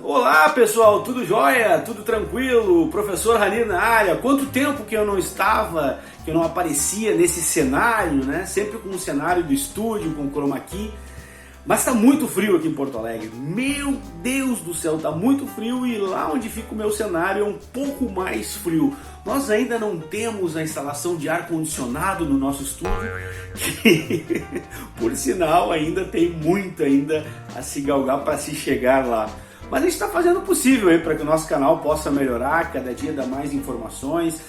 Olá pessoal, tudo jóia? Tudo tranquilo? Professor Rani na área. Quanto tempo que eu não estava, que eu não aparecia nesse cenário, né? Sempre com o cenário do estúdio, com o chroma key. Mas tá muito frio aqui em Porto Alegre. Meu Deus do céu, tá muito frio e lá onde fica o meu cenário é um pouco mais frio. Nós ainda não temos a instalação de ar-condicionado no nosso estúdio, que, por sinal, ainda tem muito ainda a se galgar para se chegar lá. Mas a gente está fazendo o possível aí para que o nosso canal possa melhorar, cada dia dar mais informações.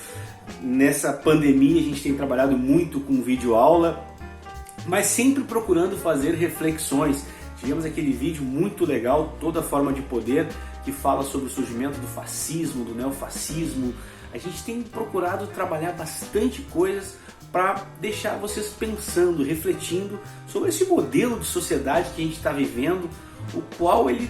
Nessa pandemia a gente tem trabalhado muito com videoaula, mas sempre procurando fazer reflexões. Tivemos aquele vídeo muito legal, Toda Forma de Poder, que fala sobre o surgimento do fascismo, do neofascismo. A gente tem procurado trabalhar bastante coisas para deixar vocês pensando, refletindo sobre esse modelo de sociedade que a gente está vivendo, o qual ele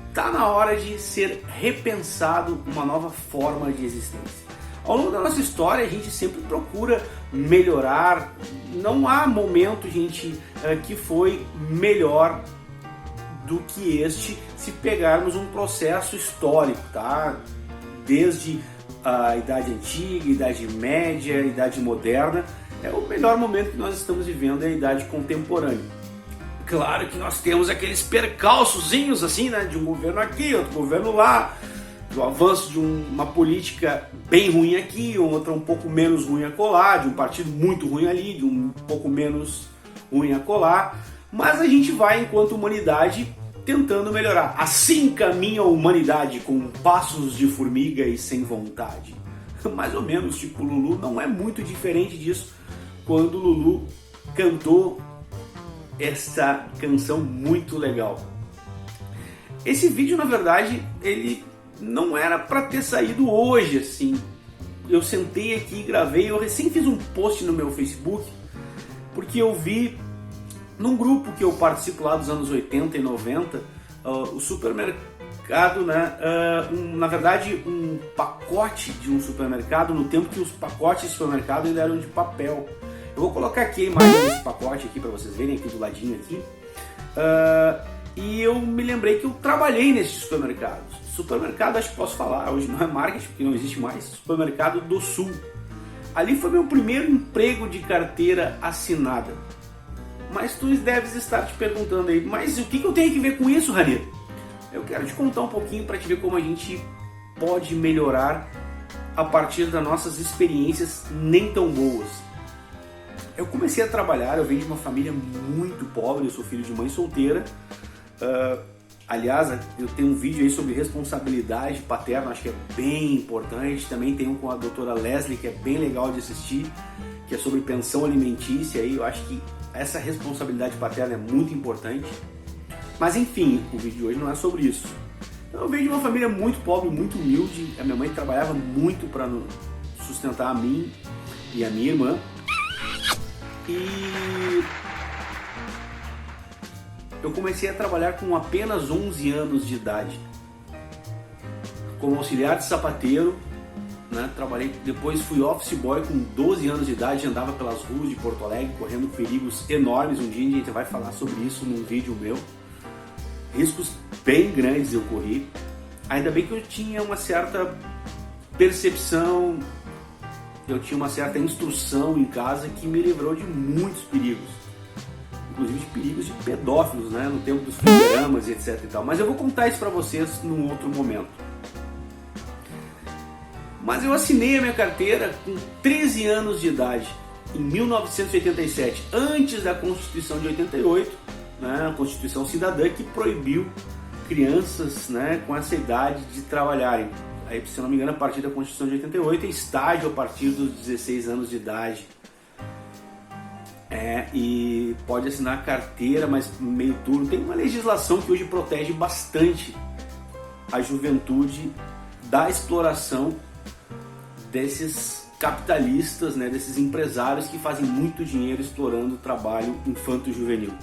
está na hora de ser repensado, uma nova forma de existência. Ao longo da nossa história a gente sempre procura melhorar, não há momento, gente, que foi melhor do que este se pegarmos um processo histórico, tá? Desde a Idade Antiga, Idade Média, Idade Moderna, é o melhor momento que nós estamos vivendo, é a Idade Contemporânea. Claro que nós temos aqueles percalçozinhos assim, né? De um governo aqui, outro governo lá, do avanço de uma política bem ruim aqui, outra um pouco menos ruim acolá, de um partido muito ruim ali, de um pouco menos ruim acolá, mas a gente vai, enquanto humanidade, tentando melhorar. Assim caminha a humanidade, com passos de formiga e sem vontade. Mais ou menos, tipo Lulu, não é muito diferente disso quando Lulu cantou essa canção muito legal. Esse vídeo, na verdade, ele não era para ter saído hoje, assim. Eu sentei aqui e gravei, eu recém fiz um post no meu Facebook, porque eu vi num grupo que eu participo lá dos anos 80 e 90, o supermercado, né, na verdade um pacote de um supermercado, no tempo que os pacotes de supermercado eles eram de papel. Eu vou colocar aqui a imagem desse pacote aqui para vocês verem, aqui do ladinho aqui. E eu me lembrei que eu trabalhei nesse supermercado. Supermercado, acho que posso falar, hoje não é marketing, porque não existe mais, Supermercado do Sul. Ali foi meu primeiro emprego de carteira assinada. Mas tu deves estar te perguntando aí, mas o que eu tenho que ver com isso, Rani? Eu quero te contar um pouquinho para te ver como a gente pode melhorar a partir das nossas experiências nem tão boas. Eu comecei a trabalhar, eu venho de uma família muito pobre, eu sou filho de mãe solteira. Aliás, eu tenho um vídeo aí sobre responsabilidade paterna, acho que é bem importante. Também tem um com a doutora Leslie, que é bem legal de assistir, que é sobre pensão alimentícia. Aí eu acho que essa responsabilidade paterna é muito importante. Mas enfim, o vídeo de hoje não é sobre isso. Eu venho de uma família muito pobre, muito humilde. A minha mãe trabalhava muito para sustentar a mim e a minha irmã. E eu comecei a trabalhar com apenas 11 anos de idade, como auxiliar de sapateiro, né? Trabalhei, depois fui office boy com 12 anos de idade, andava pelas ruas de Porto Alegre, correndo perigos enormes. Um dia a gente vai falar sobre isso num vídeo meu. Riscos bem grandes eu corri. Ainda bem que eu tinha uma certa percepção, eu tinha uma certa instrução em casa que me livrou de muitos perigos. Inclusive de perigos de pedófilos, né, no tempo dos fliperamas e etc e tal. Mas eu vou contar isso para vocês num outro momento. Mas eu assinei a minha carteira com 13 anos de idade, em 1987, antes da Constituição de 88, né, a Constituição Cidadã, que proibiu crianças, né, com essa idade de trabalharem. Aí, se eu não me engano, a partir da Constituição de 88 é estágio a partir dos 16 anos de idade. E pode assinar carteira, mas meio turno. Tem uma legislação que hoje protege bastante a juventude da exploração desses capitalistas, né, desses empresários que fazem muito dinheiro explorando o trabalho infanto-juvenil.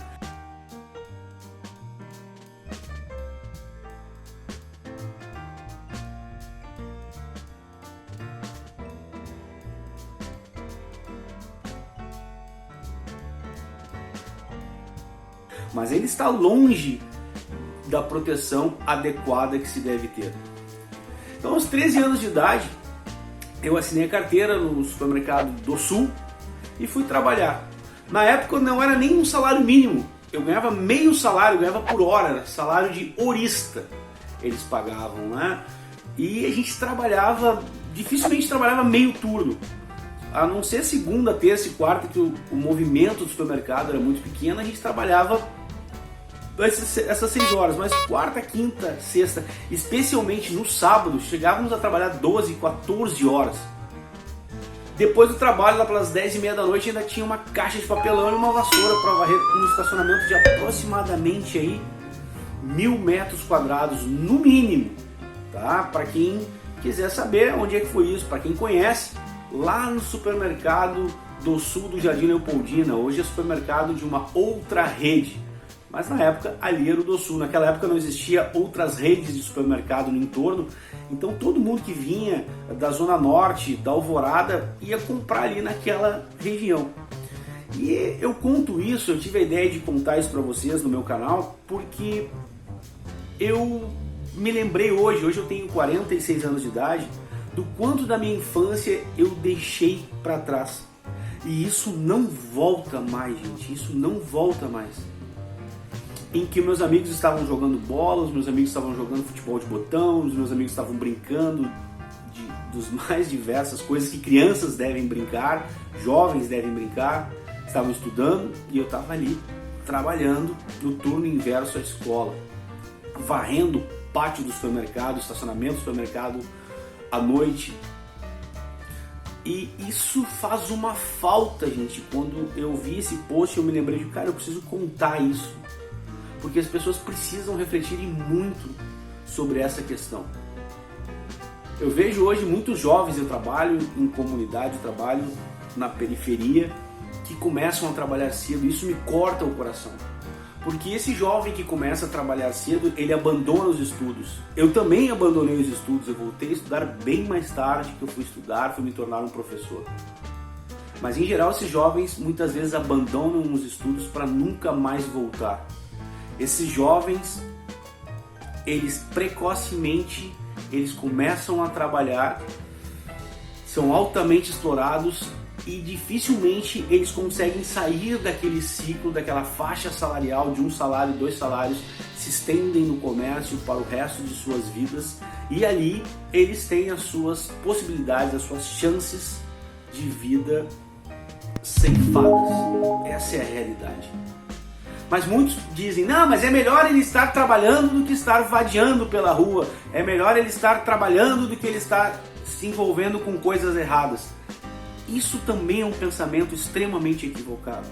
Mas ele está longe da proteção adequada que se deve ter. Então, aos 13 anos de idade, eu assinei a carteira no supermercado do Sul e fui trabalhar. Na época não era nem um salário mínimo, eu ganhava meio salário, eu ganhava por hora, era salário de horista, eles pagavam, né? E a gente trabalhava, dificilmente trabalhava meio turno, a não ser segunda, terça e quarta, que o movimento do supermercado era muito pequeno, a gente trabalhava essas 6 horas, mas quarta, quinta, sexta, especialmente no sábado, chegávamos a trabalhar 12, 14 horas. Depois do trabalho, lá pelas 10h30 da noite, ainda tinha uma caixa de papelão e uma vassoura para varrer um estacionamento de aproximadamente aí 1.000 metros quadrados, no mínimo, tá? Para quem quiser saber onde é que foi isso, para quem conhece, lá no supermercado do Sul do Jardim Leopoldina, hoje é supermercado de uma outra rede. Mas na época ali era o do Sul, naquela época não existia outras redes de supermercado no entorno, então todo mundo que vinha da Zona Norte, da Alvorada, ia comprar ali naquela região. E eu conto isso, eu tive a ideia de contar isso para vocês no meu canal, porque eu me lembrei hoje eu tenho 46 anos de idade, do quanto da minha infância eu deixei para trás. E isso não volta mais, gente, isso não volta mais. Em que meus amigos estavam jogando bola, os meus amigos estavam jogando futebol de botão, os meus amigos estavam brincando dos mais diversas coisas que crianças devem brincar, jovens devem brincar, estavam estudando e eu estava ali trabalhando no turno inverso à escola, varrendo o pátio do supermercado, estacionamento do supermercado à noite. E isso faz uma falta, gente. Quando eu vi esse post, eu me lembrei de, cara, eu preciso contar isso, porque as pessoas precisam refletirem muito sobre essa questão. Eu vejo hoje muitos jovens, eu trabalho em comunidade, eu trabalho na periferia, que começam a trabalhar cedo, e isso me corta o coração. Porque esse jovem que começa a trabalhar cedo, ele abandona os estudos. Eu também abandonei os estudos, eu voltei a estudar bem mais tarde que eu fui estudar, fui me tornar um professor. Mas em geral esses jovens muitas vezes abandonam os estudos para nunca mais voltar. Esses jovens, eles precocemente, eles começam a trabalhar, são altamente explorados e dificilmente eles conseguem sair daquele ciclo, daquela faixa salarial de 1 salário, 2 salários, se estendem no comércio para o resto de suas vidas e ali eles têm as suas possibilidades, as suas chances de vida ceifadas. Essa é a realidade. Mas muitos dizem, não, mas é melhor ele estar trabalhando do que estar vadiando pela rua. É melhor ele estar trabalhando do que ele estar se envolvendo com coisas erradas. Isso também é um pensamento extremamente equivocado.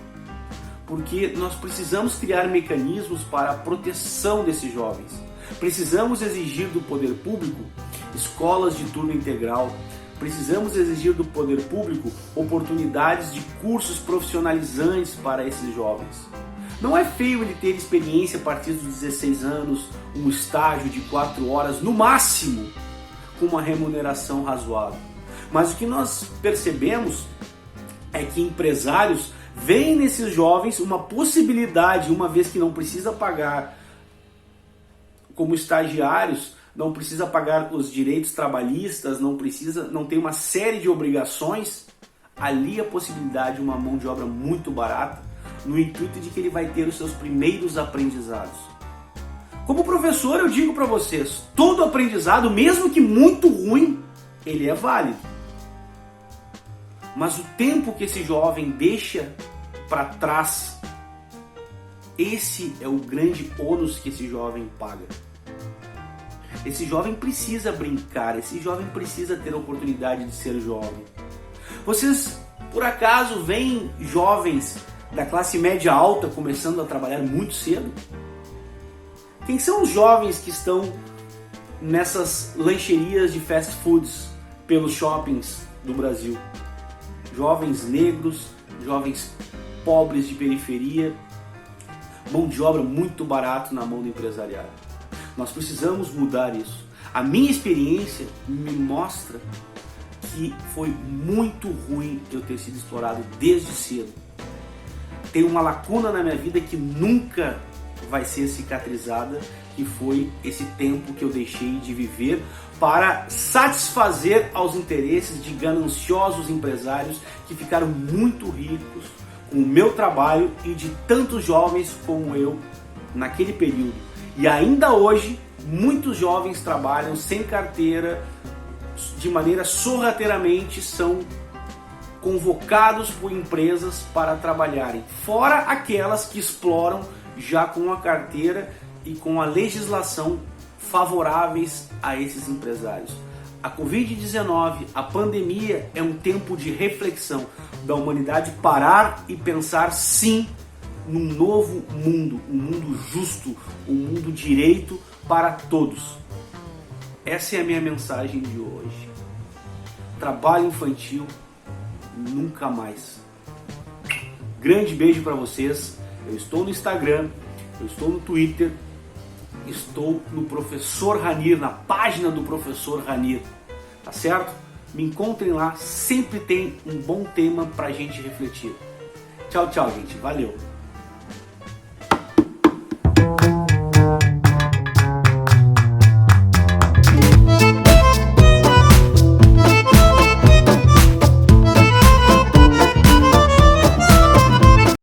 Porque nós precisamos criar mecanismos para a proteção desses jovens. Precisamos exigir do poder público escolas de turno integral. Precisamos exigir do poder público oportunidades de cursos profissionalizantes para esses jovens. Não é feio ele ter experiência a partir dos 16 anos, um estágio de 4 horas, no máximo, com uma remuneração razoável. Mas o que nós percebemos é que empresários veem nesses jovens uma possibilidade, uma vez que não precisa pagar como estagiários, não precisa pagar os direitos trabalhistas, não tem uma série de obrigações, ali a possibilidade de uma mão de obra muito barata, no intuito de que ele vai ter os seus primeiros aprendizados. Como professor, eu digo para vocês, todo aprendizado, mesmo que muito ruim, ele é válido. Mas o tempo que esse jovem deixa para trás, esse é o grande ônus que esse jovem paga. Esse jovem precisa brincar, esse jovem precisa ter a oportunidade de ser jovem. Vocês, por acaso, veem jovens da classe média alta começando a trabalhar muito cedo? Quem são os jovens que estão nessas lancherias de fast foods pelos shoppings do Brasil? Jovens negros, jovens pobres de periferia, mão de obra muito barato na mão do empresariado. Nós precisamos mudar isso. A minha experiência me mostra que foi muito ruim eu ter sido explorado desde cedo. Tem uma lacuna na minha vida que nunca vai ser cicatrizada, que foi esse tempo que eu deixei de viver para satisfazer aos interesses de gananciosos empresários que ficaram muito ricos com o meu trabalho e de tantos jovens como eu naquele período. E ainda hoje, muitos jovens trabalham sem carteira, de maneira sorrateiramente são convocados por empresas para trabalharem, fora aquelas que exploram já com a carteira e com a legislação favoráveis a esses empresários. A Covid-19, a pandemia, é um tempo de reflexão da humanidade parar e pensar sim num novo mundo, um mundo justo, um mundo direito para todos. Essa é a minha mensagem de hoje. Trabalho infantil, nunca mais. Grande beijo para vocês. Eu estou no Instagram, eu estou no Twitter, estou no Professor Ranir, na página do Professor Ranir, tá certo? Me encontrem lá, sempre tem um bom tema pra gente refletir. Tchau, tchau, gente. Valeu!